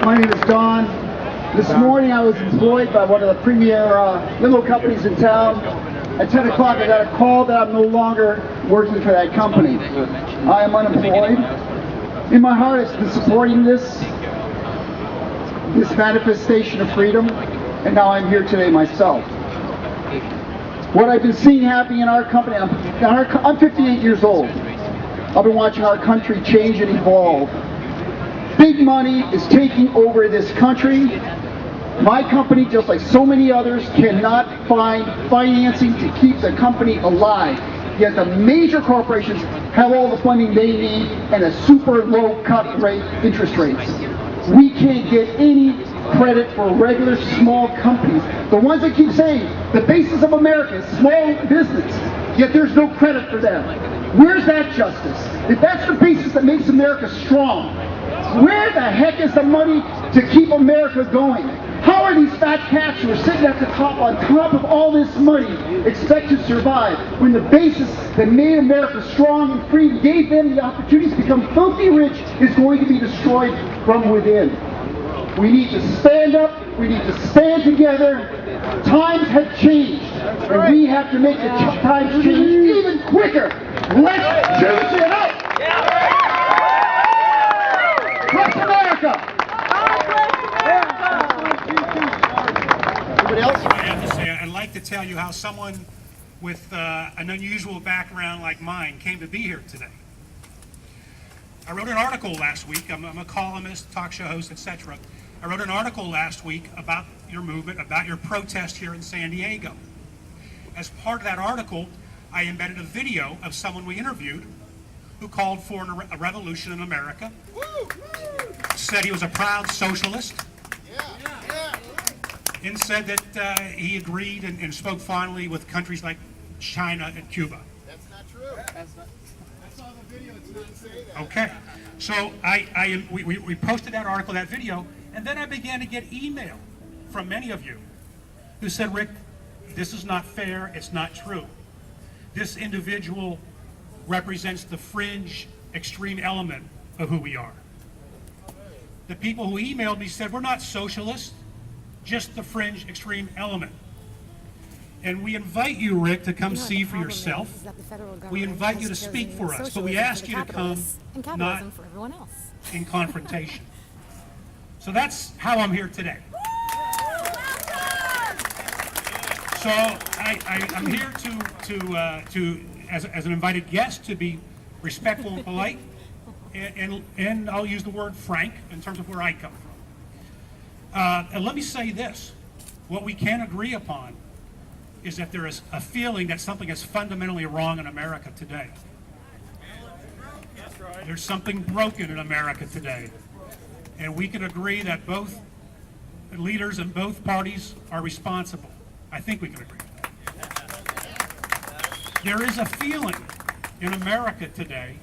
My name is Don. This morning I was employed by one of the premier limo companies in town. At 10 o'clock I got a call that I'm no longer working for that company. I am unemployed. In my heart it's been supporting this manifestation of freedom, and now I'm here today myself. What I've been seeing happening in our company, I'm 58 years old. I've been watching our country change and evolve. Big money is taking over this country. My company, just like so many others, cannot find financing to keep the company alive. Yet the major corporations have all the funding they need and a super low cut rate interest rates. We can't get any credit for regular small companies. The ones that keep saying the basis of America is small business, yet there's no credit for them. Where's that justice? If that's the basis that makes America strong, where the heck is the money to keep America going? How are these fat cats who are sitting at the top, on top of all this money, expect to survive when the basis that made America strong and free, gave them the opportunities to become filthy rich, is going to be destroyed from within? We need to stand up, we need to stand together. Times have changed, and we have to make the times change even quicker. Let's change it up! Bless America! Anybody else? I have to say, I'd like to tell you how someone with an unusual background like mine came to be here today. I wrote an article last week. I'm a columnist, talk show host, etc. I wrote an article last week about your movement, about your protest here in San Diego. As part of that article, I embedded a video of someone we interviewed who called for a revolution in America, said he was a proud socialist, and said that he agreed and spoke fondly with countries like China and Cuba. That's not true. I saw the video. It didn't say that. Okay, so we posted that article, that video, and then I began to get email from many of you who said, Rick, this is not fair, it's not true. This individual represents the fringe, extreme element of who we are. The people who emailed me said, we're not socialists, just the fringe, extreme element. And we invite you, Rick, to come see for yourself. We invite you to speak for us, but we ask you to come not in confrontation. So that's how I'm here today. So I'm here to as an invited guest, to be respectful and polite, and I'll use the word frank in terms of where I come from. And let me say this: what we can agree upon is that there is a feeling that something is fundamentally wrong in America today. There's something broken in America today. And we can agree that both leaders in both parties are responsible. I think we can agree with that. There is a feeling in America today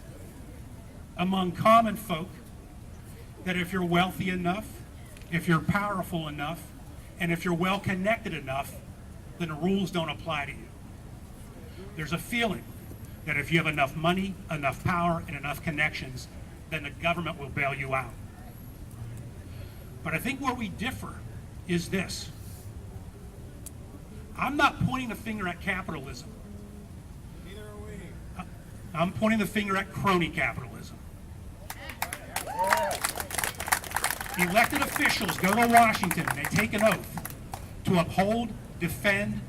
among common folk that if you're wealthy enough, if you're powerful enough, and if you're well connected enough, then the rules don't apply to you. There's a feeling that if you have enough money, enough power, and enough connections, then the government will bail you out. But I think where we differ is this. I'm not pointing the finger at capitalism. Neither are we. I'm pointing the finger at crony capitalism. Elected officials go to Washington and they take an oath to uphold, defend,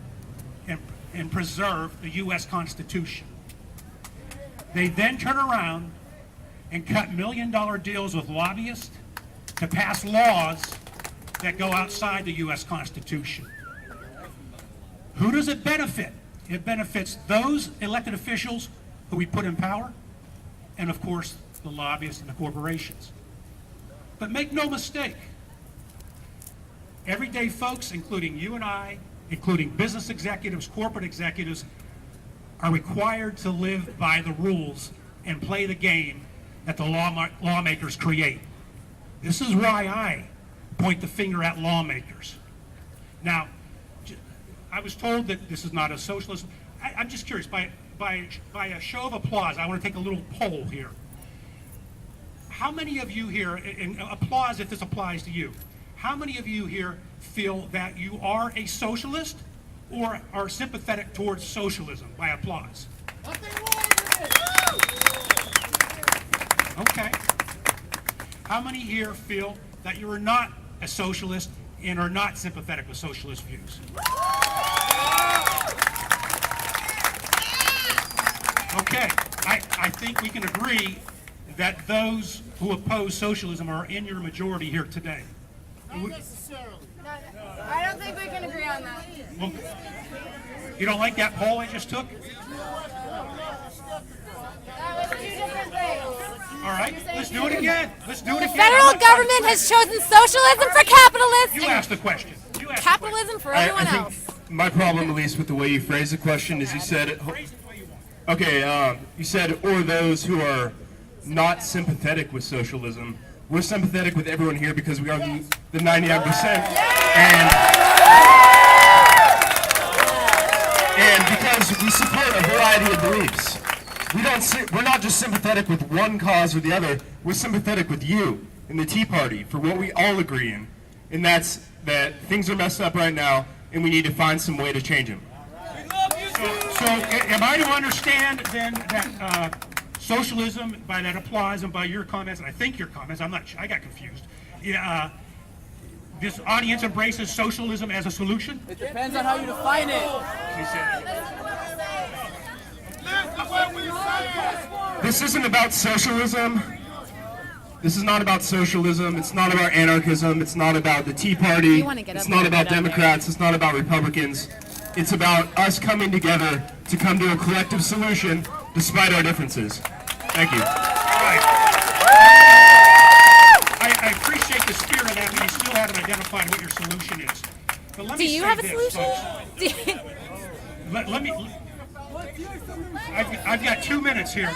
and preserve the U.S. Constitution. They then turn around and cut million-dollar deals with lobbyists to pass laws that go outside the U.S. Constitution. Who does it benefit? It benefits those elected officials who we put in power, and of course, the lobbyists and the corporations. But make no mistake, everyday folks, including you and I, including business executives, corporate executives, are required to live by the rules and play the game that the lawmakers create. This is why I point the finger at lawmakers. Now, I was told that this is not a socialism. I'm just curious, by a show of applause, I want to take a little poll here. how many of you here, and applause if this applies to you, how many of you here feel that you are a socialist or are sympathetic towards socialism? By applause. Okay. How many here feel that you are not a socialist and are not sympathetic with socialist views? Okay, I think we can agree that those who oppose socialism are in your majority here today. Not necessarily. I don't think we can agree on that. Well, you don't like that poll I just took? That was two different things. All right, let's do it again. Let's do it again. Federal government has chosen socialism for capitalists You and asked the question. You asked capitalism for everyone I else. think my problem, at least with the way you phrased the question, is you said, the question. Phrase it the way you want. okay, you said, or those who are not sympathetic with socialism. We're sympathetic with everyone here because we are the 99%. And because we support a variety of beliefs. We're not just sympathetic with one cause or the other. We're sympathetic with you and the Tea Party for what we all agree in. And that's that things are messed up right now and we need to find some way to change them. So am I to understand then that socialism, by that applause and by your comments, and I think your comments, I'm not sure, I got confused. Yeah, this audience embraces socialism as a solution? It depends on how you define it. She said. This isn't about socialism. This is not about socialism. It's not about anarchism. It's not about the Tea Party. It's not about Democrats. It's not about Republicans. It's about us coming together to come to a collective solution despite our differences. Thank you. Right. I appreciate the spirit of that, but you still haven't identified what your solution is. But let Do me you say have a this, solution? folks. Do you- Let me. I've got 2 minutes here,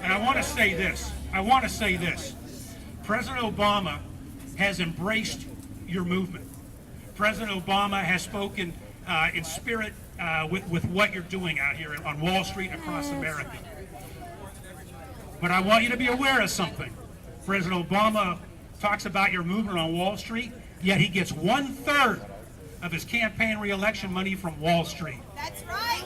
and I want to say this. President Obama has embraced your movement. President Obama has spoken in spirit with what you're doing out here on Wall Street and across America. But I want you to be aware of something. President Obama talks about your movement on Wall Street, yet he gets 1/3 of his campaign re-election money from Wall Street. That's right.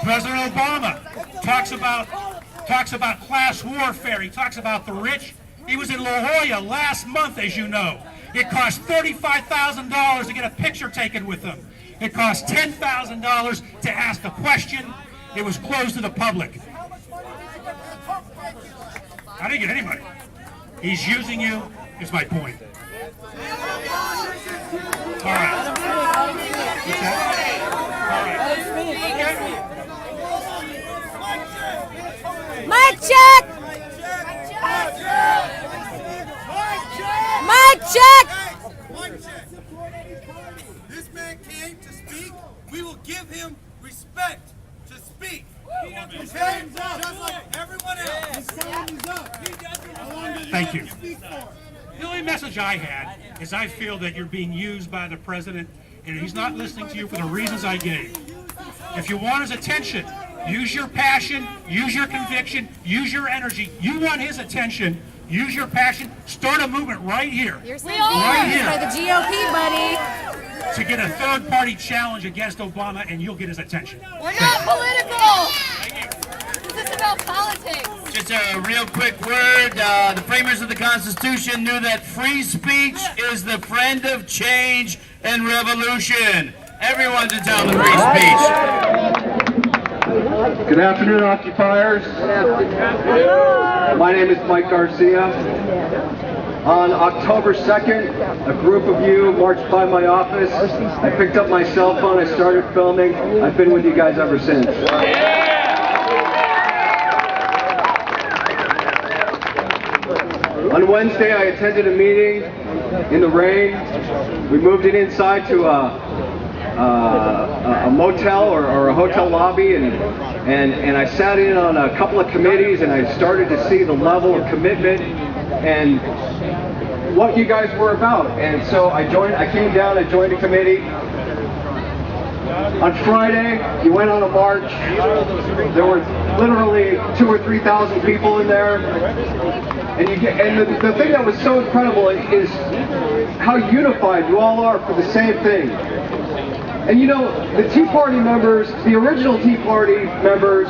President Obama talks about class warfare. He talks about the rich. He was in La Jolla last month, as you know. It cost $35,000 to get a picture taken with him. It cost $10,000 to ask a question. It was closed to the public. I didn't get any money. He's using you, is my point. All right. What's that? All right. Mic check! Mic check! This man came to speak. We will give him respect to speak. His hands up. Just like everyone else. Thank you. The only message I had is I feel that you're being used by the president and he's not listening to you for the reasons I gave. If you want his attention, use your passion, use your conviction, use your energy. You want his attention, use your passion, start a movement right here. You're Right saying here. for the GOP, buddy. To get a third-party challenge against Obama and you'll get his attention. We're not political. This is about politics. Just a real quick word. The framers of the Constitution knew that free speech is the friend of change and revolution. Everyone's entitled to free speech. Good afternoon, occupiers. My name is Mike Garcia. On October 2nd, a group of you marched by my office. I picked up my cell phone, I started filming. I've been with you guys ever since. On Wednesday, I attended a meeting in the rain. We moved it inside to a motel or a hotel lobby, and I sat in on a couple of committees, and I started to see the level of commitment and what you guys were about. And so I came down and joined a committee. On Friday, you went on a march. There were literally 2,000 or 3,000 people in there. And the thing that was so incredible is how unified you all are for the same thing. And you know, the Tea Party members, the original Tea Party members,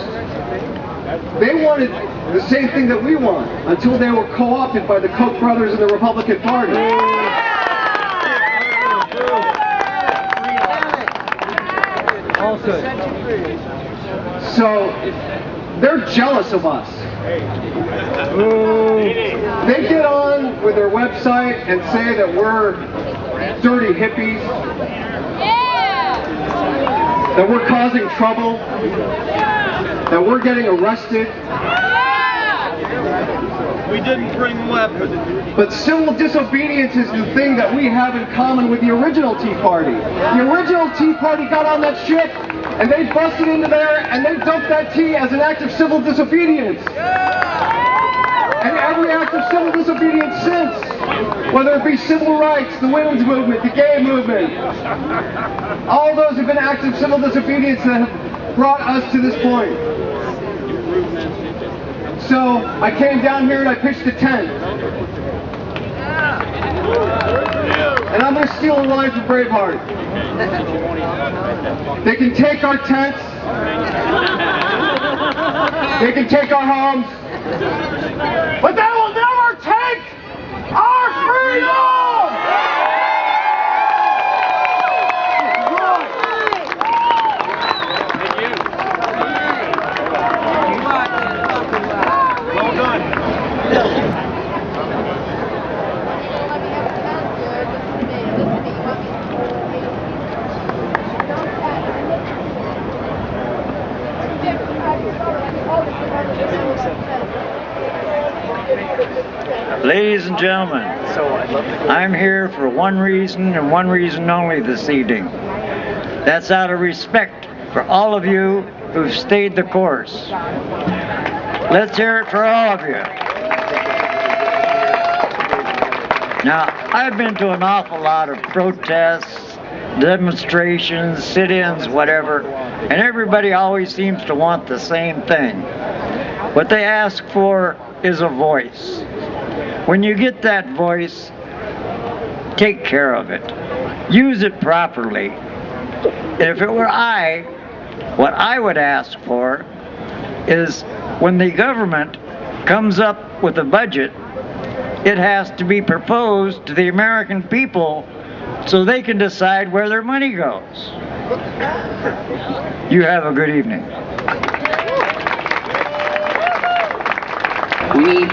they wanted the same thing that we want until they were co-opted by the Koch brothers and the Republican Party. So they're jealous of us. They get on with their website and say that we're dirty hippies, that we're causing trouble, that we're getting arrested. We didn't bring weapons. But civil disobedience is the thing that we have in common with the original Tea Party. The original Tea Party got on that ship and they busted into there and they dumped that tea as an act of civil disobedience. And every act of civil disobedience since, whether it be civil rights, the women's movement, the gay movement, all those have been acts of civil disobedience that have brought us to this point. So I came down here and I pitched a tent. And I'm going to steal a line from Braveheart. They can take our tents. They can take our homes. But they will never take our freedom! Ladies and gentlemen, I'm here for one reason and one reason only this evening. That's out of respect for all of you who've stayed the course. Let's hear it for all of you. Now, I've been to an awful lot of protests, demonstrations, sit-ins, whatever, and everybody always seems to want the same thing. What they ask for is a voice. When you get that voice, take care of it. Use it properly. If it were I, what I would ask for is when the government comes up with a budget, it has to be proposed to the American people so they can decide where their money goes. You have a good evening. We need